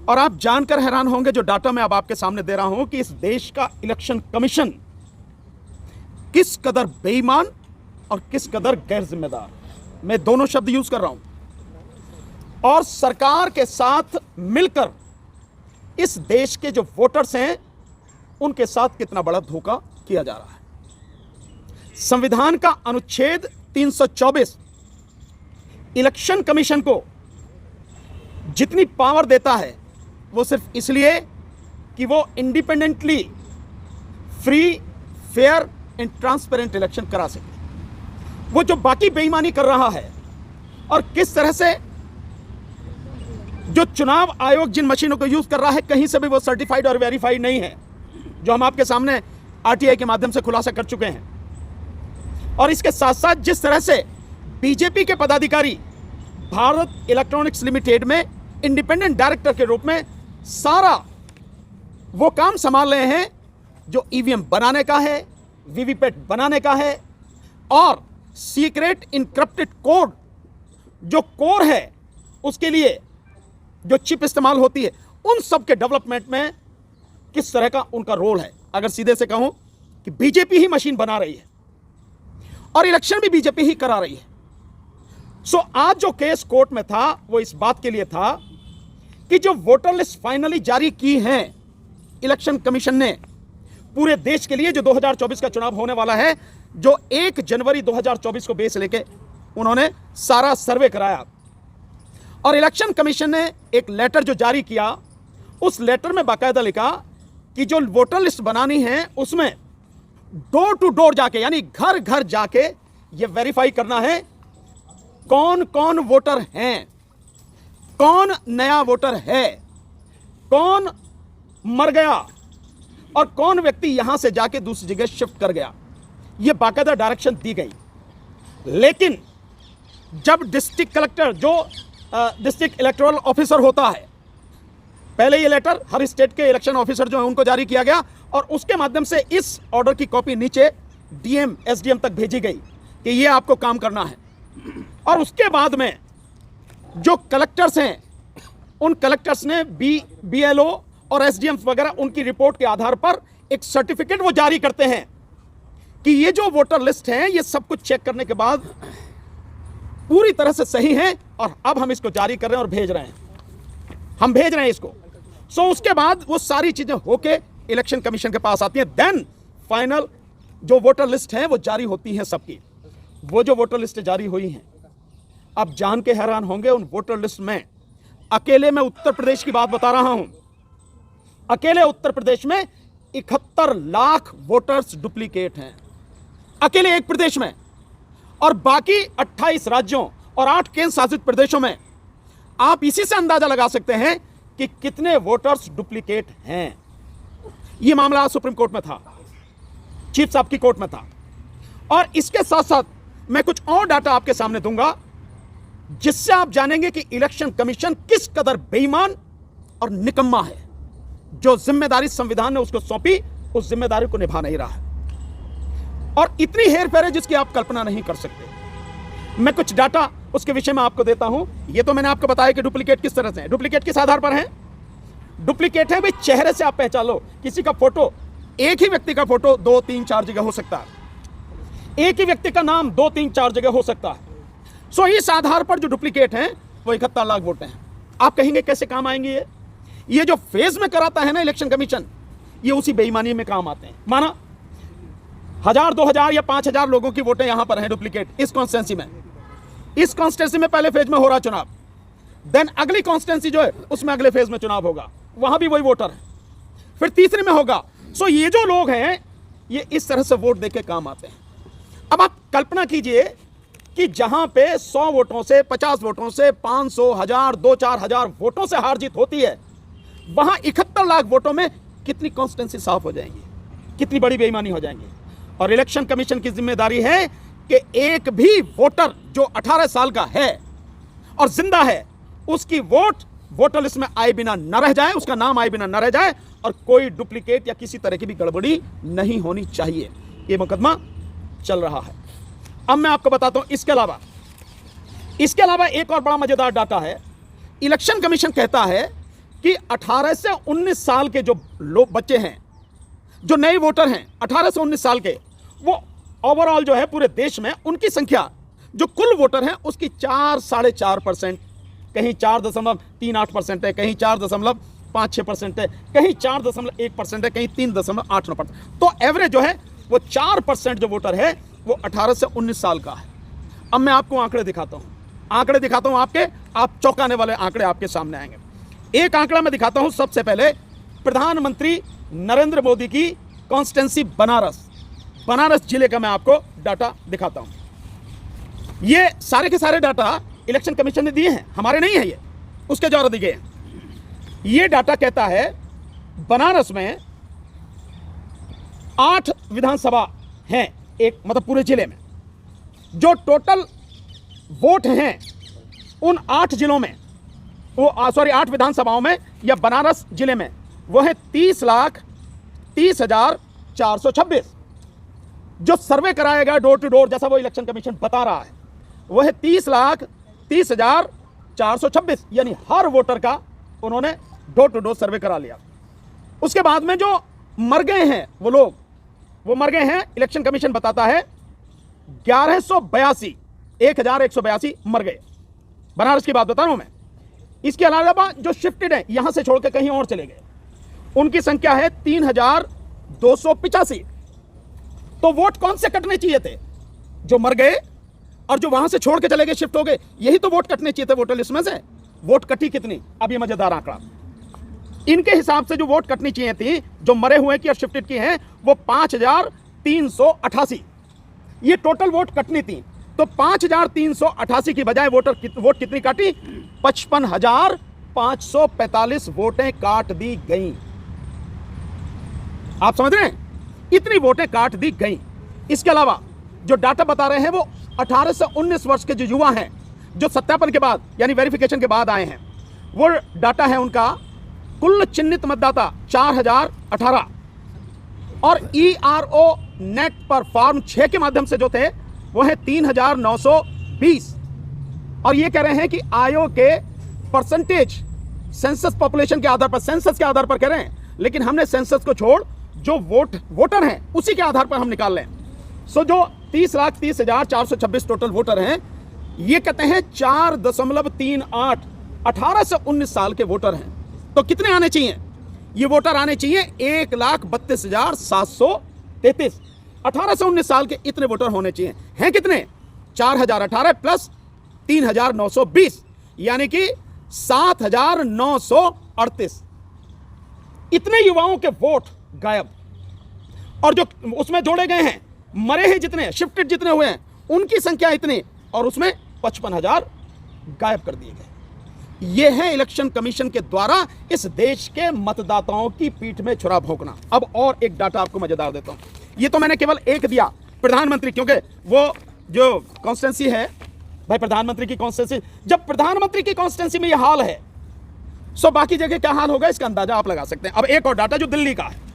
और आप जानकर हैरान होंगे जो डाटा मैं अब आपके सामने दे रहा हूं कि इस देश का इलेक्शन कमीशन किस कदर बेईमान और किस कदर गैर जिम्मेदार, मैं दोनों शब्द यूज कर रहा हूं, और सरकार के साथ मिलकर इस देश के जो वोटर्स हैं उनके साथ कितना बड़ा धोखा किया जा रहा है। संविधान का अनुच्छेद 324 इलेक्शन कमीशन को जितनी पावर देता है वो सिर्फ इसलिए कि वो independently free, fair and transparent election करा सके। वो जो बाकी बेईमानी कर रहा है और किस तरह से जो चुनाव आयोग जिन मशीनों को यूज कर रहा है कहीं से भी वो सर्टिफाइड और वेरीफाइड नहीं है, जो हम आपके सामने आरटीआई के माध्यम से खुलासा कर चुके हैं। और इसके साथ साथ जिस तरह से बीजेपी के पदाधिकारी भारत इलेक्ट्रॉनिक्स लिमिटेड में इंडिपेंडेंट डायरेक्टर के रूप में सारा वो काम संभाल रहे हैं जो ईवीएम बनाने का है, वीवीपैट बनाने का है, और सीक्रेट इनक्रिप्टेड कोड जो कोर है उसके लिए जो चिप इस्तेमाल होती है उन सब के डेवलपमेंट में किस तरह का उनका रोल है। अगर सीधे से कहूं कि बीजेपी ही मशीन बना रही है और इलेक्शन भी बीजेपी ही करा रही है। सो आज जो केस कोर्ट में था वो इस बात के लिए था कि जो वोटर लिस्ट फाइनली जारी की है इलेक्शन कमीशन ने पूरे देश के लिए, जो 2024 का चुनाव होने वाला है, जो 1 जनवरी 2024 को बेस लेके उन्होंने सारा सर्वे कराया, और इलेक्शन कमीशन ने एक लेटर जो जारी किया उस लेटर में बाकायदा लिखा कि जो वोटर लिस्ट बनानी है उसमें डोर टू डोर जाके, यानी घर घर जाके ये वेरीफाई करना है कौन कौन वोटर हैं, कौन नया वोटर है, कौन मर गया और कौन व्यक्ति यहां से जाके दूसरी जगह शिफ्ट कर गया। यह बाकायदा डायरेक्शन दी गई। लेकिन जब डिस्ट्रिक्ट कलेक्टर जो डिस्ट्रिक्ट इलेक्टोरल ऑफिसर होता है, पहले ये लेटर हर स्टेट के इलेक्शन ऑफिसर जो है उनको जारी किया गया और उसके माध्यम से इस ऑर्डर की कॉपी नीचे डीएम एसडीएम तक भेजी गई कि ये आपको काम करना है। और उसके बाद में जो कलेक्टर्स हैं उन कलेक्टर्स ने बीएलओ और एसडीएम वगैरह उनकी रिपोर्ट के आधार पर एक सर्टिफिकेट वो जारी करते हैं कि ये जो वोटर लिस्ट है ये सब कुछ चेक करने के बाद पूरी तरह से सही है और अब हम इसको जारी कर रहे हैं और भेज रहे हैं, हम भेज रहे हैं इसको। सो उसके बाद वो सारी चीजें होके इलेक्शन कमीशन के पास आती हैं, देन फाइनल जो वोटर लिस्ट है वो जारी होती है सबकी। वो जो वोटर लिस्ट जारी हुई हैं, अब जान के हैरान होंगे, उन वोटर लिस्ट में अकेले मैं उत्तर प्रदेश की बात बता रहा हूं, अकेले उत्तर प्रदेश में 71 लाख वोटर्स डुप्लीकेट हैं, अकेले एक प्रदेश में। और बाकी 28 राज्यों और 8 केंद्र शासित प्रदेशों में आप इसी से अंदाजा लगा सकते हैं कि कितने वोटर्स डुप्लीकेट हैं। यह मामला आज सुप्रीम कोर्ट में था, चीफ साहब की कोर्ट में था। और इसके साथ साथ मैं कुछ और डाटा आपके सामने दूंगा जिससे आप जानेंगे कि इलेक्शन कमीशन किस कदर बेईमान और निकम्मा है। जो जिम्मेदारी संविधान ने उसको सौंपी उस जिम्मेदारी को निभा नहीं रहा है और इतनी हेरफेर है जिसकी आप कल्पना नहीं कर सकते। मैं कुछ डाटा उसके विषय में आपको देता हूं। ये तो मैंने आपको बताया कि डुप्लीकेट किस तरह से है। डुप्लीकेट किस आधार पर है? डुप्लीकेट है भाई चेहरे से आप पहचान लो, किसी का फोटो, एक ही व्यक्ति का फोटो 2, 3, 4 जगह हो सकता है, एक ही व्यक्ति का नाम 2, 3, 4 जगह हो सकता है। सो इस आधार पर जो डुप्लीकेट हैं वो 71 लाख वोट हैं। आप कहेंगे कैसे काम आएंगे ये जो फेज में कराता है ना इलेक्शन कमीशन, ये उसी बेईमानी में काम आते हैं। माना 1000, 2000 या 5000 लोगों की वोटें यहां पर हैं डुप्लीकेट इस कॉन्स्टिट्यूंसी में। इस कॉन्स्टिट्यूंसी में पहले फेज में हो रहा चुनाव, देन अगली कॉन्स्टिट्यूंसी जो है उसमें अगले फेज में चुनाव होगा, वहां भी वही वोटर है, फिर तीसरे में होगा। सो ये जो लोग हैं ये इस तरह से वोट देके काम आते हैं। अब आप कल्पना कीजिए कि जहां पे 100 वोटों से, 50 वोटों से, 500, 1000, 2-4 हजार वोटों से हार जीत होती है, वहां 71 लाख वोटों में कितनी कॉन्स्टिट्यूंसी साफ हो जाएंगी, कितनी बड़ी बेईमानी हो जाएंगी। और इलेक्शन कमीशन की जिम्मेदारी है कि एक भी वोटर जो 18 साल का है और जिंदा है उसकी वोट वोटर लिस्ट में आए बिना न रह जाए, उसका नाम आए बिना न रह जाए और कोई डुप्लीकेट या किसी तरह की भी गड़बड़ी नहीं होनी चाहिए। यह मुकदमा चल रहा है। अब मैं आपको बताता हूं इसके अलावा एक और बड़ा मजेदार डाटा है। इलेक्शन कमीशन कहता है कि 18 से 19 साल के जो लोग बच्चे हैं, जो नए वोटर हैं 18 से 19 साल के, वो ओवरऑल जो है पूरे देश में उनकी संख्या जो कुल वोटर हैं उसकी 4-4.5%, कहीं 4.38% है, कहीं 4.56% है, कहीं 4.1% है, कहीं 3.89%। तो एवरेज जो है वो 4% जो वोटर है वो 18 से 19 साल का है। अब मैं आपको आंकड़े दिखाता हूं आपके, आप चौंकाने वाले आंकड़े आपके सामने आएंगे। एक आंकड़ा मैं दिखाता हूं सबसे पहले, प्रधानमंत्री नरेंद्र मोदी की कॉन्स्टिट्यूंसी बनारस जिले का मैं आपको डाटा दिखाता हूं। ये सारे के सारे डाटा इलेक्शन कमीशन ने दिए हैं, हमारे नहीं है ये, उसके द्वारा दिए गए हैं। ये डाटा कहता है बनारस में 8 विधानसभा हैं, एक मतलब पूरे जिले में जो टोटल वोट हैं उन 8 जिलों में, वो 8 विधानसभाओं में या बनारस जिले में वो है 30,30,426। जो सर्वे कराया गया डोर टू डोर, जैसा वो इलेक्शन कमीशन बता रहा है, वो है 30,30,426, यानी हर वोटर का उन्होंने डोर टू डोर सर्वे करा लिया। उसके बाद में जो मर गए हैं वो लोग, वो मर गए हैं, इलेक्शन कमीशन बताता है 1182 मर गए। बनारस की बात बता रहा हूं मैं। इसके अलावा जो शिफ्टेड है, यहां से छोड़कर कहीं और चले गए, उनकी संख्या है 3,285। तो वोट कौन से कटने चाहिए थे? जो मर गए और जो वहां से छोड़ के चले गए, शिफ्ट हो गए, यही तो वोट कटने चाहिए थे वोटर लिस्ट में से। वोट कटी कितनी? अब ये मजेदार आंकड़ा, इनके हिसाब से जो वोट कटनी चाहिए थी, जो मरे हुए की और शिफ्टेड की हैं, वो 5,388। ये टोटल वोट कटनी थी। तो 5,388 की बजाय वोट कितनी काटी? 55,545 वोटें काट दी गई। आप समझ रहे हैं? इतनी वोटें काट दी गई। इसके अलावा जो डाटा बता रहे हैं वो 18 से 19 वर्ष के जो युवा हैं, जो सत्यापन के बाद यानी वेरिफिकेशन के बाद आए हैं, वो डाटा है उनका कुल चिन्हित मतदाता 4,018 और ERO नेट पर फॉर्म 6 के माध्यम से जो थे वो है 3,920। और ये कह रहे हैं कि आयोग के परसेंटेज सेंसस पॉपुलेशन के आधार पर, सेंसस के आधार पर कह रहे हैं, लेकिन हमने सेंसस को छोड़ जो वोटर हैं उसी के आधार पर हम निकाल लें। सो जो 30,30,426 टोटल वोटर हैं, ये कहते हैं 4.38 18 से 19 साल के वोटर हैं। तो कितने आने चाहिए? ये वोटर आने चाहिए 1,32,733। 18 से 19 साल के इतने वोटर होने चाहिए। हैं कितने? 4,018 प्लस 3,920, यानी कि 7,938। इतने युवाओं के वोट गायब। और जो उसमें जोड़े गए हैं, मरे हैं जितने, शिफ्टेड जितने हुए हैं, उनकी संख्या इतनी, और उसमें 55,000 गायब कर दिए गए। यह है इलेक्शन कमीशन के द्वारा इस देश के मतदाताओं की पीठ में छुरा भोंकना। अब और एक डाटा आपको मजेदार देता हूं। ये तो मैंने केवल एक दिया, प्रधानमंत्री, क्योंकि वो जो कॉन्स्टिट्यूंसी है भाई, प्रधानमंत्री की कॉन्स्टिट्यूंसी, जब प्रधानमंत्री की कॉन्स्टिट्यूंसी में यह हाल है, सो बाकी जगह क्या हाल होगा इसका अंदाजा आप लगा सकते हैं। अब एक और डाटा जो दिल्ली का है,